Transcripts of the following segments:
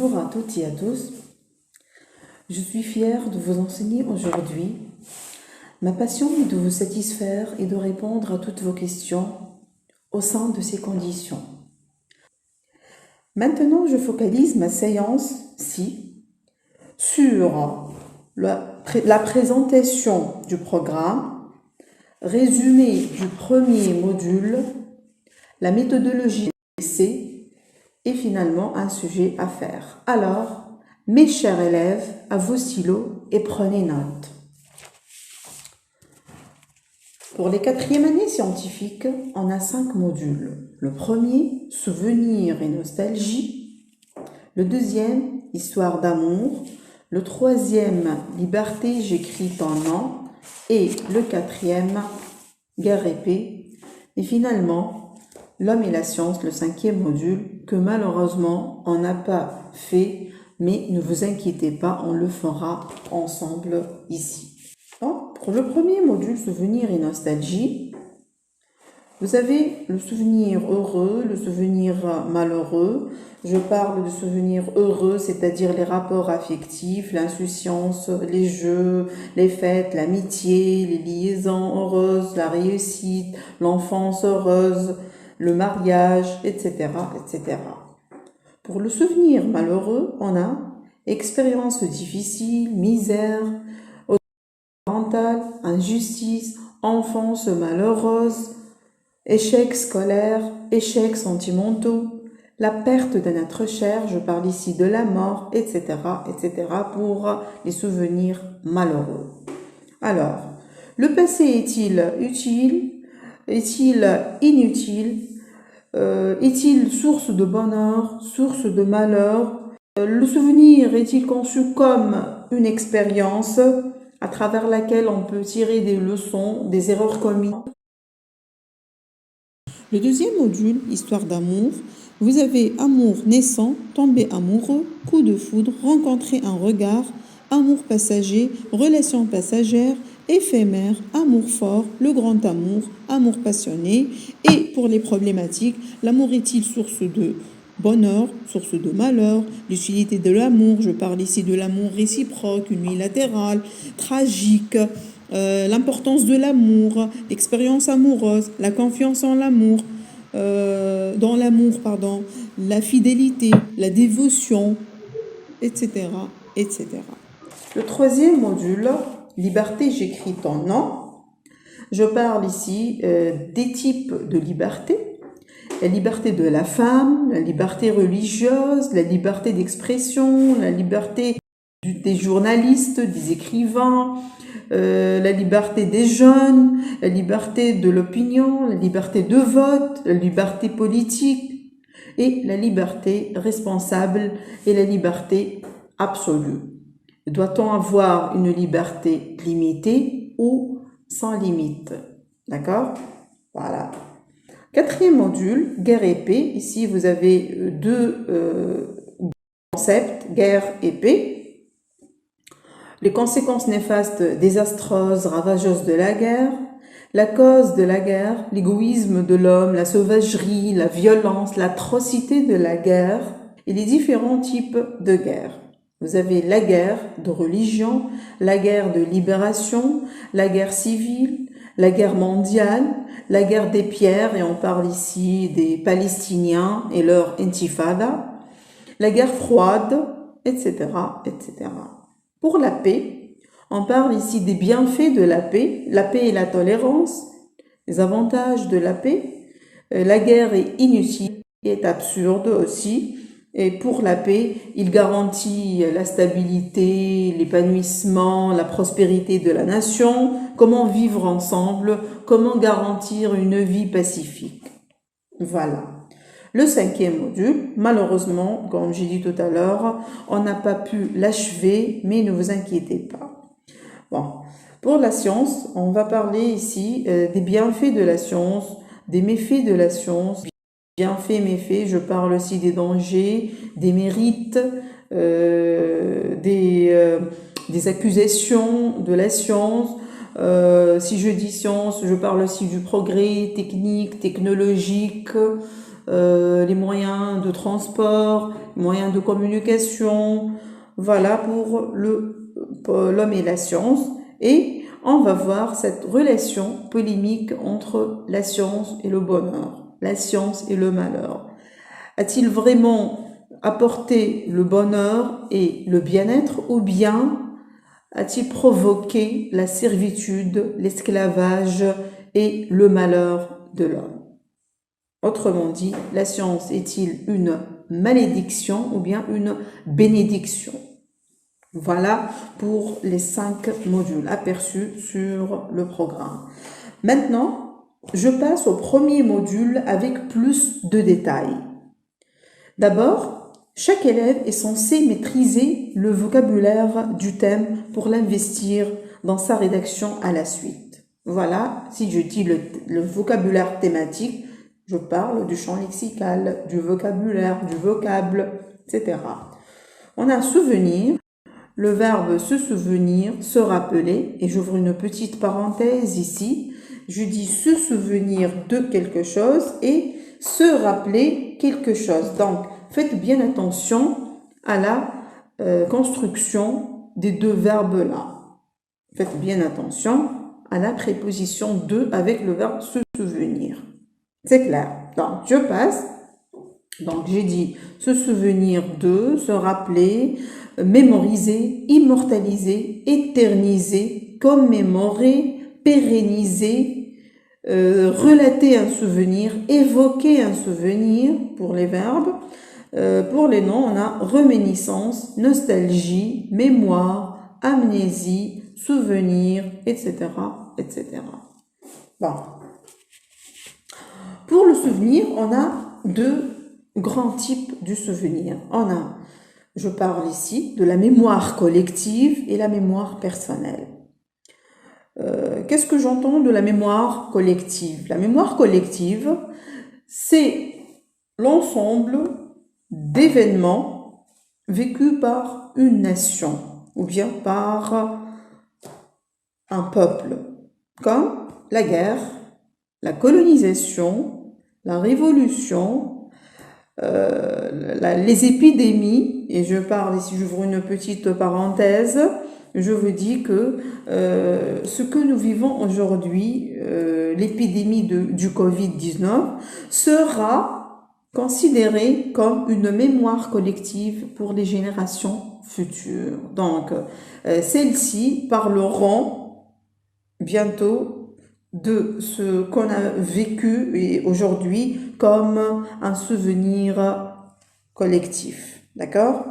Bonjour à toutes et à tous. Je suis fière de vous enseigner aujourd'hui. Ma passion est de vous satisfaire et de répondre à toutes vos questions au sein de ces conditions. Maintenant, je focalise ma séance-ci sur la présentation du programme, résumé du premier module, la méthodologie d'essai et finalement un sujet à faire. Alors, mes chers élèves, à vos stylos et prenez note. Pour les quatrièmes années scientifiques, on a 5 modules. Le premier, souvenirs et nostalgie. Le deuxième, histoire d'amour. Le troisième, liberté, j'écris ton nom. Et le quatrième, guerre et paix. Et finalement, l'homme et la science, le 5e module, que malheureusement on n'a pas fait, mais ne vous inquiétez pas, on le fera ensemble ici. Donc, pour le premier module, souvenirs et nostalgie, vous avez le souvenir heureux, le souvenir malheureux. Je parle de souvenirs heureux, c'est-à-dire les rapports affectifs, l'insouciance, les jeux, les fêtes, l'amitié, les liaisons heureuses, la réussite, l'enfance heureuse, le mariage, etc., etc. Pour le souvenir malheureux, on a expérience difficile, misère, parentale, injustice, enfance malheureuse, échecs scolaires, échecs sentimentaux, la perte d'un être cher, je parle ici de la mort, etc., etc., pour les souvenirs malheureux. Alors, le passé est-il utile? Est-il inutile? Est-il source de bonheur, source de malheur? Le souvenir est-il conçu comme une expérience à travers laquelle on peut tirer des leçons, des erreurs commises? Le deuxième module, histoire d'amour, vous avez amour naissant, tomber amoureux, coup de foudre, rencontrer un regard, amour passager, relation passagère, éphémère, amour fort, le grand amour, amour passionné. Et pour les problématiques, l'amour est-il source de bonheur, source de malheur, l'utilité de l'amour, je parle ici de l'amour réciproque, unilatéral, tragique, l'importance de l'amour, l'expérience amoureuse, la confiance en l'amour, dans l'amour, la fidélité, la dévotion, etc., etc. Le troisième module, liberté, j'écris ton nom. Je parle ici des types de liberté. La liberté de la femme, la liberté religieuse, la liberté d'expression, la liberté des journalistes, des écrivains, la liberté des jeunes, la liberté de l'opinion, la liberté de vote, la liberté politique et la liberté responsable et la liberté absolue. Doit-on avoir une liberté limitée ou sans limite? D'accord? Voilà. Quatrième module, guerre et paix. Ici, vous avez deux concepts, guerre et paix. Les conséquences néfastes, désastreuses, ravageuses de la guerre. La cause de la guerre, l'égoïsme de l'homme, la sauvagerie, la violence, l'atrocité de la guerre et les différents types de guerre. Vous avez la guerre de religion, la guerre de libération, la guerre civile, la guerre mondiale, la guerre des pierres, et on parle ici des Palestiniens et leur intifada, la guerre froide, etc., etc. Pour la paix, on parle ici des bienfaits de la paix et la tolérance, les avantages de la paix. La guerre est inutile et est absurde aussi. Et pour la paix, il garantit la stabilité, l'épanouissement, la prospérité de la nation, comment vivre ensemble, comment garantir une vie pacifique. Voilà. Le 5e module, malheureusement, comme j'ai dit tout à l'heure, on n'a pas pu l'achever, mais ne vous inquiétez pas. Bon, pour la science, on va parler ici des bienfaits de la science, des méfaits de la science. Bienfaits, méfaits, je parle aussi des dangers, des mérites, des accusations de la science. Si je dis science, je parle aussi du progrès technique, technologique, les moyens de transport, les moyens de communication, voilà pour l'homme et la science. Et on va voir cette relation polémique entre la science et le bonheur, la science et le malheur. A-t-il vraiment apporté le bonheur et le bien-être, ou bien a-t-il provoqué la servitude, l'esclavage et le malheur de l'homme? Autrement dit, la science est-il une malédiction ou bien une bénédiction? Voilà pour les 5 modules aperçus sur le programme. Maintenant, je passe au premier module avec plus de détails. D'abord, chaque élève est censé maîtriser le vocabulaire du thème pour l'investir dans sa rédaction à la suite. Voilà, si je dis le vocabulaire thématique, je parle du champ lexical, du vocabulaire, du vocable, etc. On a souvenir, le verbe se souvenir, se rappeler, et j'ouvre une petite parenthèse ici, je dis se souvenir de quelque chose et se rappeler quelque chose. Donc, faites bien attention à la construction des deux verbes-là. Faites bien attention à la préposition de avec le verbe se souvenir. C'est clair. Donc, je passe. Donc, j'ai dit se souvenir de, se rappeler, mémoriser, immortaliser, éterniser, commémorer, pérenniser, relater un souvenir, évoquer un souvenir pour les verbes. Pour les noms, on a réminiscence, nostalgie, mémoire, amnésie, souvenir, etc., etc. Bon. Pour le souvenir, on a 2 grands types du souvenir. Je parle ici de la mémoire collective et la mémoire personnelle. Qu'est-ce que j'entends de la mémoire collective? La mémoire collective, c'est l'ensemble d'événements vécus par une nation ou bien par un peuple, comme la guerre, la colonisation, la révolution, les épidémies, et je parle ici, j'ouvre une petite parenthèse, je vous dis que ce que nous vivons aujourd'hui, l'épidémie du Covid-19, sera considéré comme une mémoire collective pour les générations futures. Donc, celles-ci parleront bientôt de ce qu'on a vécu aujourd'hui comme un souvenir collectif. D'accord?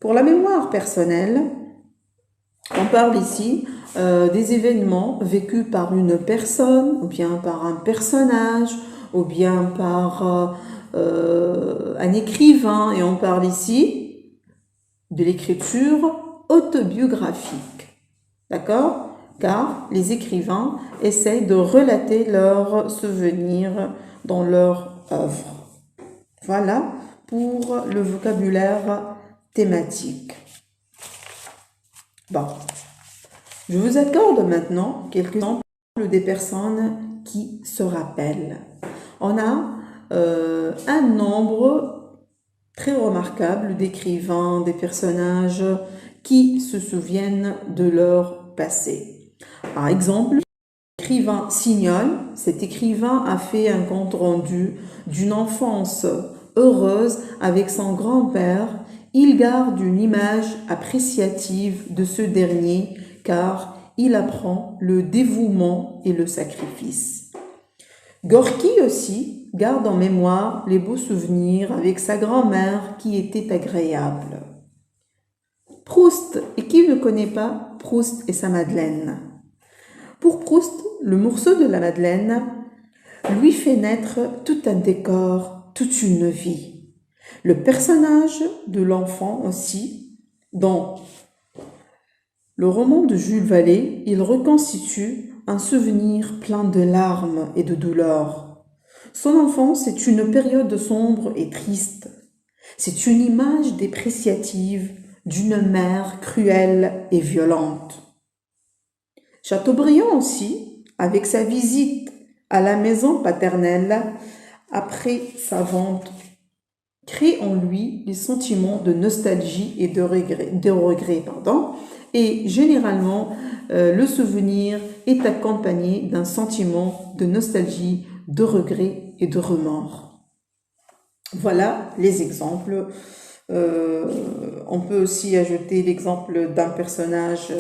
Pour la mémoire personnelle, on parle ici des événements vécus par une personne, ou bien par un personnage, ou bien par un écrivain, et on parle ici de l'écriture autobiographique. D'accord? Car les écrivains essaient de relater leurs souvenirs dans leur œuvre. Voilà pour le vocabulaire thématique. Bon, je vous accorde maintenant quelques exemples des personnes qui se rappellent. On a un nombre très remarquable d'écrivains, des personnages qui se souviennent de leur passé. Par exemple, l'écrivain Signol, cet écrivain a fait un compte rendu d'une enfance heureuse avec son grand-père. Il garde une image appréciative de ce dernier car il apprend le dévouement et le sacrifice. Gorky aussi garde en mémoire les beaux souvenirs avec sa grand-mère qui était agréable. Proust, et qui ne connaît pas Proust et sa Madeleine? Pour Proust, le morceau de la Madeleine lui fait naître tout un décor, toute une vie. Le personnage de l'enfant aussi, dans le roman de Jules Vallée, il reconstitue un souvenir plein de larmes et de douleur. Son enfance est une période sombre et triste. C'est une image dépréciative d'une mère cruelle et violente. Chateaubriand aussi, avec sa visite à la maison paternelle, après sa vente, crée en lui des sentiments de nostalgie et de regret, et généralement, le souvenir est accompagné d'un sentiment de nostalgie, de regret et de remords. Voilà les exemples. On peut aussi ajouter l'exemple d'un personnage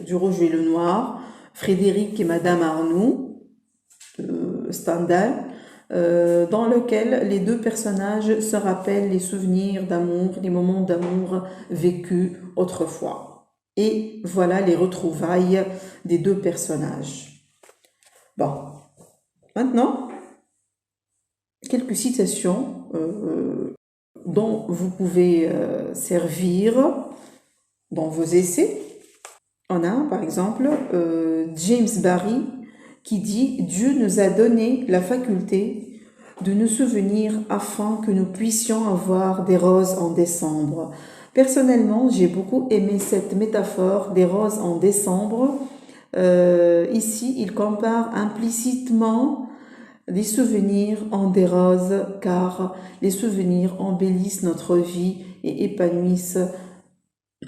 du Rouge et le Noir, Frédéric et Madame Arnoux, Stendhal, dans lequel les deux personnages se rappellent les souvenirs d'amour, les moments d'amour vécus autrefois. Et voilà les retrouvailles des deux personnages. Bon, maintenant, quelques citations dont vous pouvez servir dans vos essais. On a par exemple James Barrie qui dit « Dieu nous a donné la faculté de nous souvenir afin que nous puissions avoir des roses en décembre. » Personnellement, j'ai beaucoup aimé cette métaphore des roses en décembre. Ici, il compare implicitement les souvenirs en des roses, car les souvenirs embellissent notre vie et épanouissent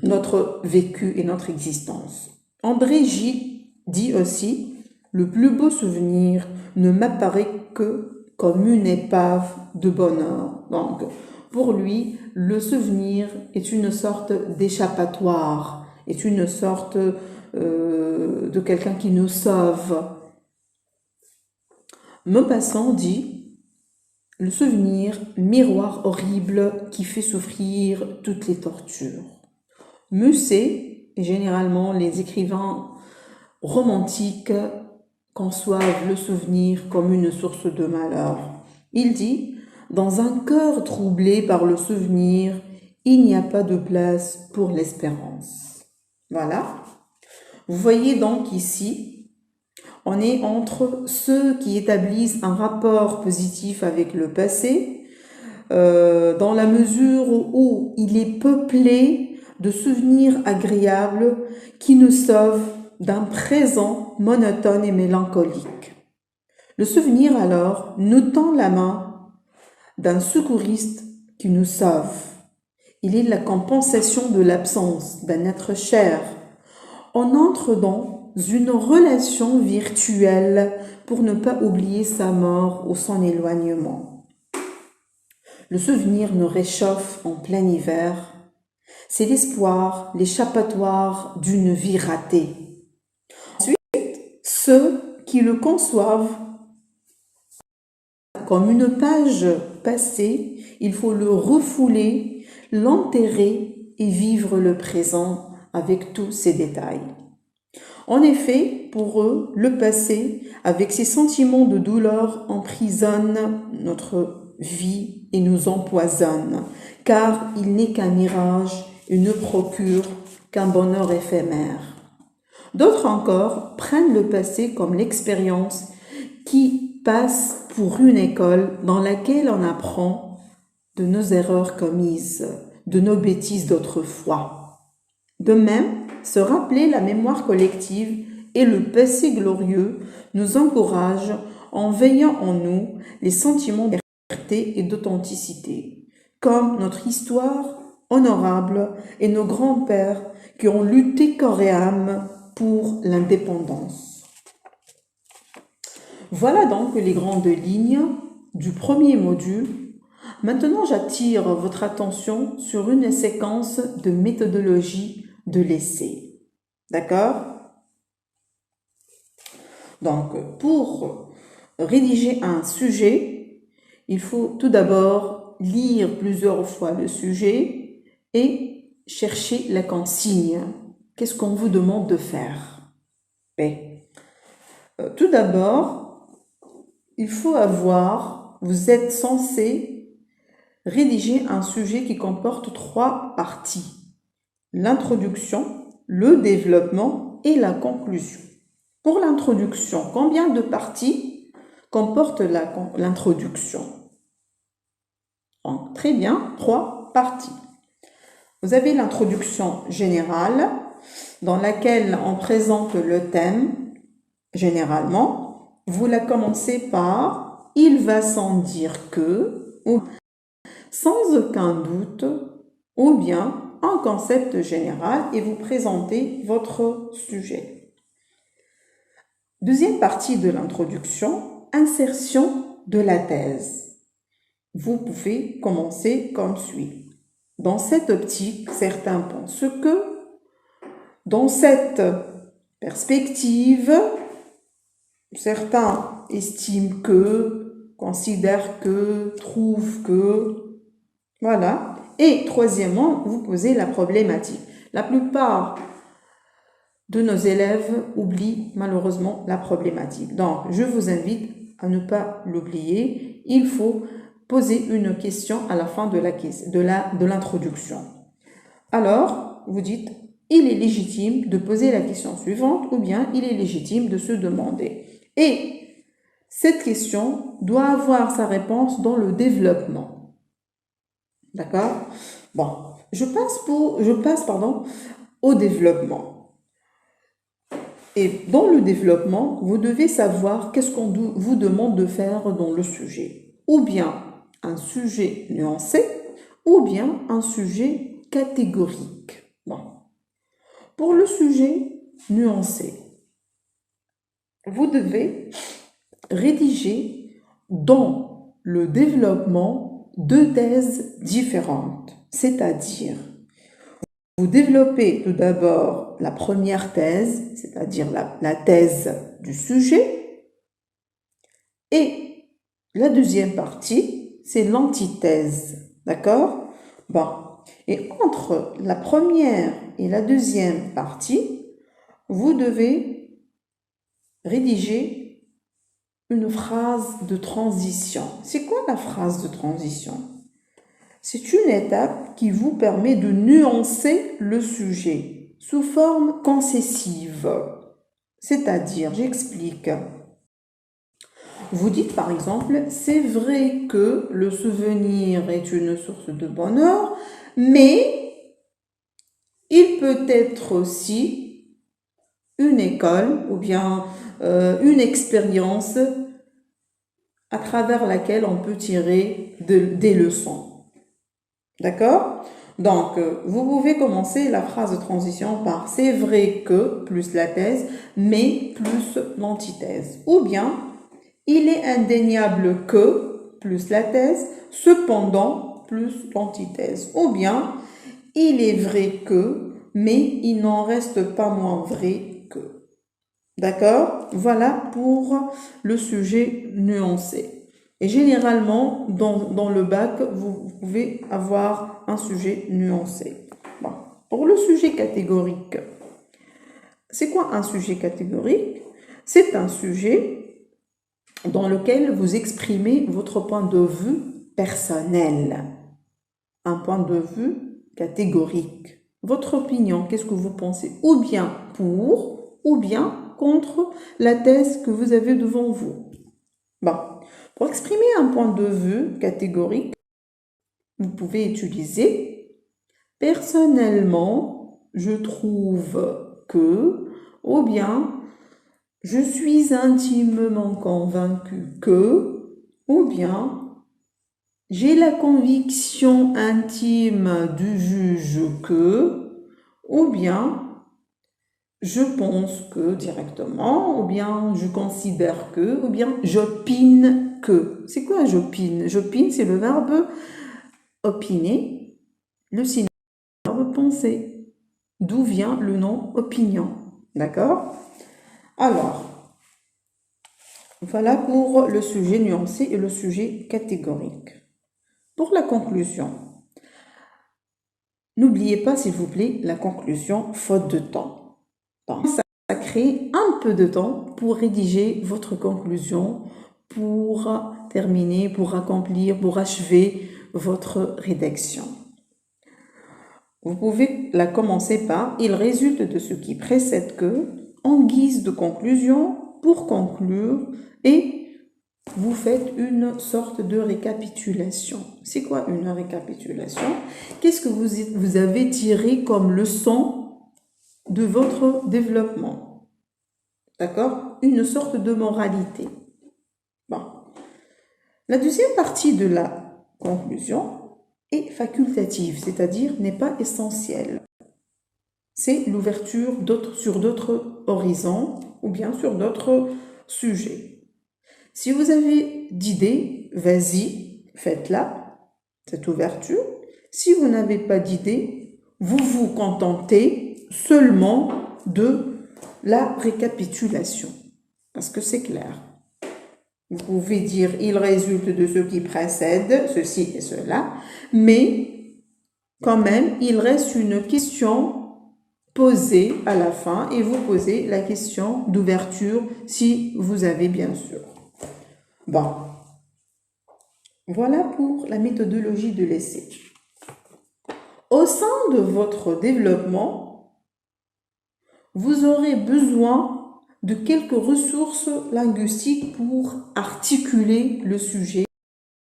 notre vécu et notre existence. André Gide dit aussi « Le plus beau souvenir ne m'apparaît que comme une épave de bonheur. » Donc, pour lui, le souvenir est une sorte d'échappatoire, est une sorte de quelqu'un qui nous sauve. Maupassant dit « Le souvenir, miroir horrible qui fait souffrir toutes les tortures. » Musset, et généralement les écrivains romantiques, conçoivent le souvenir comme une source de malheur. Il dit « Dans un cœur troublé par le souvenir, il n'y a pas de place pour l'espérance. » Voilà. Vous voyez donc ici, on est entre ceux qui établissent un rapport positif avec le passé, dans la mesure où il est peuplé de souvenirs agréables qui nous sauvent d'un présent monotone et mélancolique. Le souvenir alors nous tend la main d'un secouriste qui nous sauve. Il est la compensation de l'absence d'un être cher. On entre dans une relation virtuelle pour ne pas oublier sa mort ou son éloignement. Le souvenir nous réchauffe en plein hiver. C'est l'espoir, l'échappatoire d'une vie ratée. Ensuite, ceux qui le conçoivent comme une page passée, il faut le refouler, l'enterrer et vivre le présent avec tous ses détails. En effet, pour eux, le passé, avec ses sentiments de douleur, emprisonne notre vie et nous empoisonne, car il n'est qu'un mirage et ne procure qu'un bonheur éphémère. D'autres encore prennent le passé comme l'expérience qui passe pour une école dans laquelle on apprend de nos erreurs commises, de nos bêtises d'autrefois. De même, se rappeler la mémoire collective et le passé glorieux nous encourage en veillant en nous les sentiments de liberté et d'authenticité, comme notre histoire honorable et nos grands-pères qui ont lutté corps et âme pour l'indépendance. Voilà donc les grandes lignes du premier module. Maintenant, j'attire votre attention sur une séquence de méthodologie de l'essai. D'accord? Donc, pour rédiger un sujet, il faut tout d'abord lire plusieurs fois le sujet et chercher la consigne. Qu'est-ce qu'on vous demande de faire? Tout d'abord, vous êtes censé rédiger un sujet qui comporte 3 parties. L'introduction, le développement et la conclusion. Pour l'introduction, combien de parties comporte l'introduction? Très bien, 3 parties. Vous avez l'introduction générale, dans laquelle on présente le thème, généralement. Vous la commencez par il va sans dire que, ou sans aucun doute, ou bien un concept général et vous présentez votre sujet. Deuxième partie de l'introduction, insertion de la thèse. Vous pouvez commencer comme suit. Dans cette optique, certains pensent que, dans cette perspective, certains estiment que, considèrent que, trouvent que, voilà. Et troisièmement, vous posez la problématique. La plupart de nos élèves oublient malheureusement la problématique. Donc, je vous invite à ne pas l'oublier. Il faut poser une question à la fin de l'introduction. Alors, vous dites, il est légitime de poser la question suivante ou bien il est légitime de se demander. Et cette question doit avoir sa réponse dans le développement. D'accord? Bon, je passe au développement. Et dans le développement, vous devez savoir qu'est-ce qu'on vous demande de faire dans le sujet. Ou bien un sujet nuancé, ou bien un sujet catégorique. Bon. Pour le sujet nuancé, vous devez rédiger dans le développement 2 thèses différentes. C'est-à-dire, vous développez tout d'abord la première thèse, c'est-à-dire la thèse du sujet, et la deuxième partie, c'est l'antithèse, d'accord? Bon, et entre la première et la deuxième partie, vous devez rédiger une phrase de transition. C'est quoi la phrase de transition? C'est une étape qui vous permet de nuancer le sujet sous forme concessive. C'est-à-dire, j'explique. Vous dites par exemple, c'est vrai que le souvenir est une source de bonheur, mais il peut être aussi une école ou bien une expérience à travers laquelle on peut tirer des leçons. D'accord? Donc, vous pouvez commencer la phrase de transition par « c'est vrai que » plus la thèse, mais plus l'antithèse. Ou bien, il est indéniable que plus la thèse, cependant plus l'antithèse. Ou bien, il est vrai que, mais il n'en reste pas moins vrai que. D'accord? Voilà pour le sujet nuancé. Et généralement, dans le bac, vous pouvez avoir un sujet nuancé. Bon. Pour le sujet catégorique, c'est quoi un sujet catégorique? C'est un sujet dans lequel vous exprimez votre point de vue personnel. Un point de vue catégorique. Votre opinion, qu'est-ce que vous pensez? Ou bien pour, ou bien contre la thèse que vous avez devant vous. Bon. Pour exprimer un point de vue catégorique, vous pouvez utiliser « personnellement, je trouve que » ou bien « je suis intimement convaincu que » ou bien « j'ai la conviction intime du juge que » ou bien je pense que directement, ou bien je considère que, ou bien j'opine que. C'est quoi j'opine? J'opine, c'est le verbe opiner, le synonyme verbe penser. D'où vient le nom opinion. D'accord? Alors, voilà pour le sujet nuancé et le sujet catégorique. Pour la conclusion, n'oubliez pas, s'il vous plaît, la conclusion faute de temps. Bon, ça crée un peu de temps pour rédiger votre conclusion, pour terminer, pour accomplir, pour achever votre rédaction. Vous pouvez la commencer par « Il résulte de ce qui précède que » en guise de conclusion pour conclure et vous faites une sorte de récapitulation. C'est quoi une récapitulation? Qu'est-ce que vous avez tiré comme leçon de votre développement? D'accord? Une sorte de moralité. Bon. La deuxième partie de la conclusion est facultative, c'est-à-dire n'est pas essentielle. C'est l'ouverture sur d'autres horizons ou bien sur d'autres sujets. Si vous avez d'idées, vas-y, faites-la, cette ouverture. Si vous n'avez pas d'idées, vous vous contentez seulement de la récapitulation, parce que c'est clair. Vous pouvez dire « il résulte de ce qui précède, ceci et cela », mais quand même, il reste une question posée à la fin et vous posez la question d'ouverture si vous avez bien sûr. Bon, voilà pour la méthodologie de l'essai. Au sein de votre développement, vous aurez besoin de quelques ressources linguistiques pour articuler le sujet,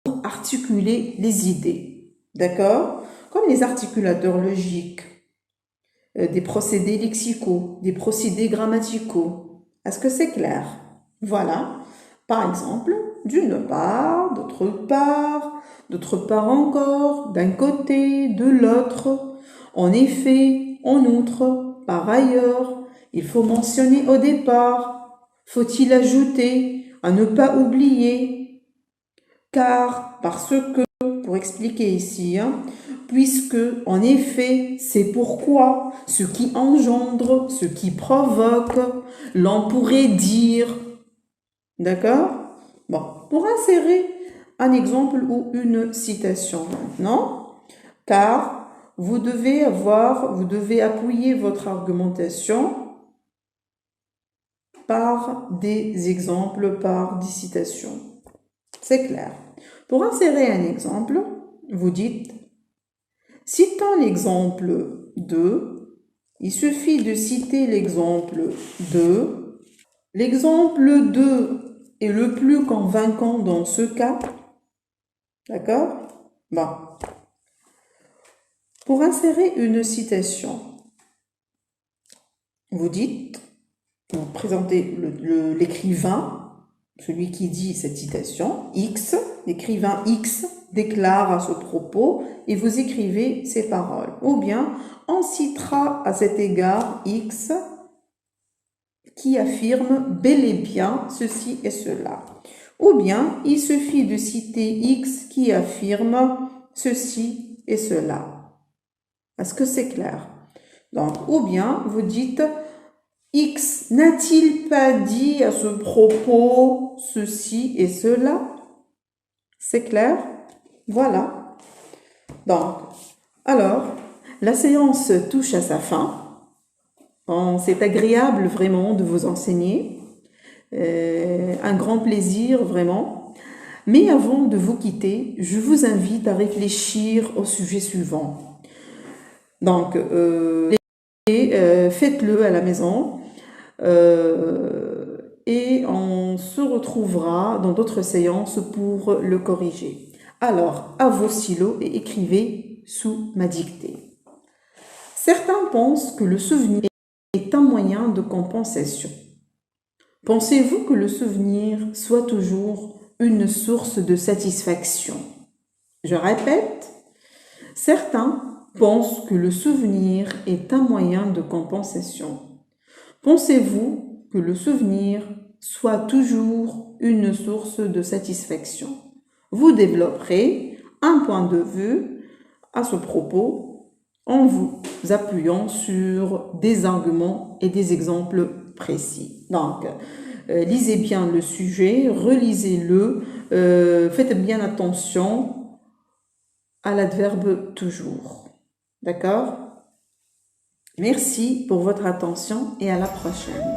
pour articuler les idées. D'accord? Comme les articulateurs logiques, des procédés lexicaux, des procédés grammaticaux. Est-ce que c'est clair? Voilà. Par exemple, d'une part, d'autre part encore, d'un côté, de l'autre. En effet, en outre, par ailleurs, il faut mentionner au départ. Faut-il ajouter à ne pas oublier? Car, parce que, pour expliquer ici, puisque, en effet, c'est pourquoi, ce qui engendre, ce qui provoque, l'on pourrait dire. D'accord? Bon, pour insérer un exemple ou une citation maintenant, car vous devez appuyer votre argumentation par des exemples, par des citations. C'est clair. Pour insérer un exemple, vous dites « Citant l'exemple 2, il suffit de citer l'exemple 2. L'exemple 2 est le plus convaincant dans ce cas. » D'accord? Bon. Pour insérer une citation, vous présentez l'écrivain, celui qui dit cette citation, X, l'écrivain X déclare à ce propos et vous écrivez ces paroles. Ou bien, on citera à cet égard X qui affirme bel et bien ceci et cela. Ou bien, il suffit de citer X qui affirme ceci et cela. Est-ce que c'est clair? Donc, ou bien, vous dites X n'a-t-il pas dit à ce propos ceci et cela? C'est clair? Voilà. Donc, alors, la séance touche à sa fin. C'est agréable vraiment de vous enseigner. Un grand plaisir vraiment. Mais avant de vous quitter, je vous invite à réfléchir au sujet suivant. Donc, faites-le à la maison. Et on se retrouvera dans d'autres séances pour le corriger. Alors, à vos stylos et écrivez sous ma dictée. Certains pensent que le souvenir est un moyen de compensation. Pensez-vous que le souvenir soit toujours une source de satisfaction? Je répète, certains pensent que le souvenir est un moyen de compensation. Pensez-vous que le souvenir soit toujours une source de satisfaction? Vous développerez un point de vue à ce propos en vous appuyant sur des arguments et des exemples précis. Donc, lisez bien le sujet, relisez-le, faites bien attention à l'adverbe toujours. D'accord? Merci pour votre attention et à la prochaine.